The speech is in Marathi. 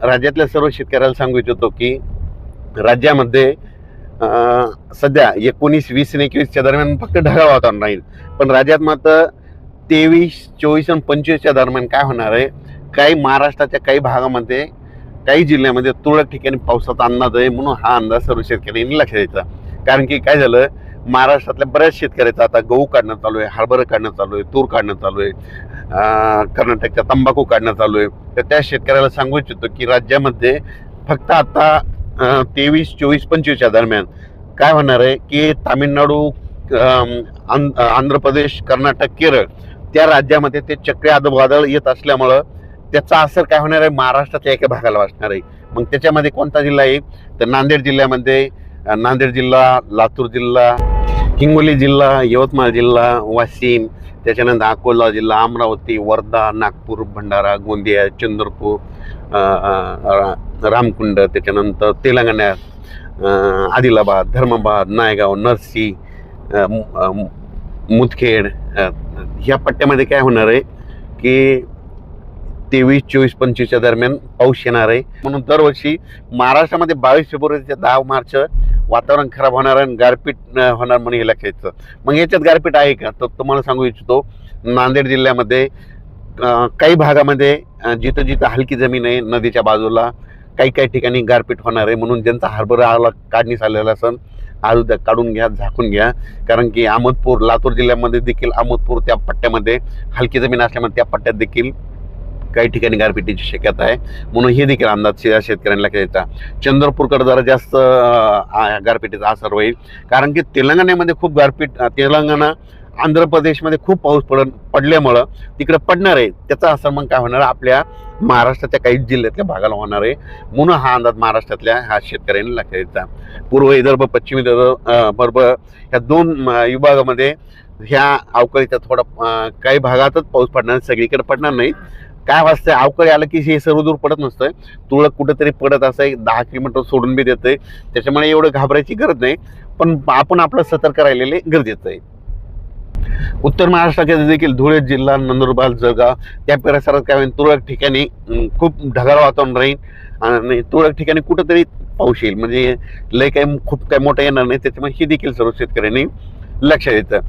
राज्यातल्या सर्व शेतकऱ्याला सांगू इच्छितो की राज्यामध्ये सध्या 19, 20 आणि 21च्या दरम्यान फक्त ढगाळ वातावरण राहील, पण राज्यात मात्र 23, 24 आणि 25च्या दरम्यान काय होणार आहे, काही महाराष्ट्राच्या काही भागामध्ये काही जिल्ह्यामध्ये तुरळक ठिकाणी पावसाचा अंदाज आहे. म्हणून हा अंदाज सर्व शेतकऱ्यांनी लक्षात द्यायचा. कारण की काय झालं, महाराष्ट्रातल्या बऱ्याच शेतकऱ्याचा आता गहू काढणं चालू आहे, हरभरा काढणं चालू आहे, तूर काढणं चालू आहे, कर्नाटकच्या तंबाखू काढणं चालू आहे. तर त्या शेतकऱ्याला सांगू इच्छितो की राज्यामध्ये फक्त आता 23, 24, 25च्या दरम्यान काय होणार आहे की तामिळनाडू, आंध्र प्रदेश, कर्नाटक, केरळ त्या राज्यामध्ये ते चक्रीवादळ येत असल्यामुळं त्याचा असर काय होणार आहे, महाराष्ट्राच्या एका भागाला वाचणार आहे. मग त्याच्यामध्ये कोणता जिल्हा आहे, तर नांदेड जिल्ह्यामध्ये नांदेड जिल्हा, लातूर जिल्हा, हिंगोली जिल्हा, यवतमाळ जिल्हा, वाशिम, त्याच्यानंतर अकोला जिल्हा, अमरावती, वर्धा, नागपूर, भंडारा, गोंदिया, चंद्रपूर, रामकुंड, त्याच्यानंतर तेलंगणात आदिलाबाद, धर्माबाद, नायगाव, नरसी, मुदखेड ह्या पट्ट्यामध्ये काय होणार आहे की 23, 24, 25च्या दरम्यान पाऊस येणार आहे. म्हणून दरवर्षी महाराष्ट्रामध्ये 22 फेब्रुवारी ते 10 मार्च वातावरण खराब होणार आणि गारपीट होणार म्हणून हे लक्षात येतं. मग याच्यात गारपीट आहे का, तर तुम्हाला सांगू इच्छितो, नांदेड जिल्ह्यामध्ये काही भागामध्ये जिथं जिथं हलकी जमीन आहे नदीच्या बाजूला काही काही ठिकाणी गारपीट होणार आहे. म्हणून ज्यांचा हरभरा काढणीस आलेला असेल आज काढून घ्या, झाकून घ्या. कारण की अहमदपूर, लातूर जिल्ह्यामध्ये देखील अहमदपूर त्या पट्ट्यामध्ये हलकी जमीन असल्यामुळे त्या पट्ट्यात देखील काही ठिकाणी गारपिटीची शक्यता आहे. म्हणून हे देखील अंदाज शेतकऱ्यांना द्यायचा. चंद्रपूरकडे जरा जास्त गारपिटीचा असर होईल, कारण की तेलंगणामध्ये खूप गारपीट, तेलंगणा, आंध्र प्रदेशमध्ये खूप पाऊस पडल्यामुळं तिकडे पडणार आहे. त्याचा असर मग काय होणार, आपल्या महाराष्ट्राच्या काही जिल्ह्यातल्या भागाला होणार आहे. म्हणून हा अंदाज महाराष्ट्रातल्या ह्या शेतकऱ्यांनी लक्षात द्यायचा. पूर्व विदर्भ, पश्चिम विदर्भ ह्या दोन विभागामध्ये ह्या अवकाळीचा थोडा काही भागातच पाऊस पडणार, सगळीकडे पडणार नाही. काय वाजतंय, अवकाळी आलं की हे सर्वदूर पडत नसतं, तुळक कुठेतरी पडत असं 10 किलोमीटर सोडून बी देतंय. त्याच्यामुळे एवढं घाबरायची गरज नाही, पण आपण आपलं सतर्क राहिलेले गरजेचं आहे. उत्तर महाराष्ट्राच्या देखील धुळे जिल्हा, नंदुरबार, जळगाव त्या परिसरात काय तुरळक ठिकाणी खूप ढगाळ वातावरण राहील आणि तुरळक ठिकाणी कुठंतरी पाऊस येईल. म्हणजे लय काही खूप काही मोठं येणार नाही. त्याच्यामुळे ही देखील सर्व शेतकऱ्यांनी लक्षात येतं.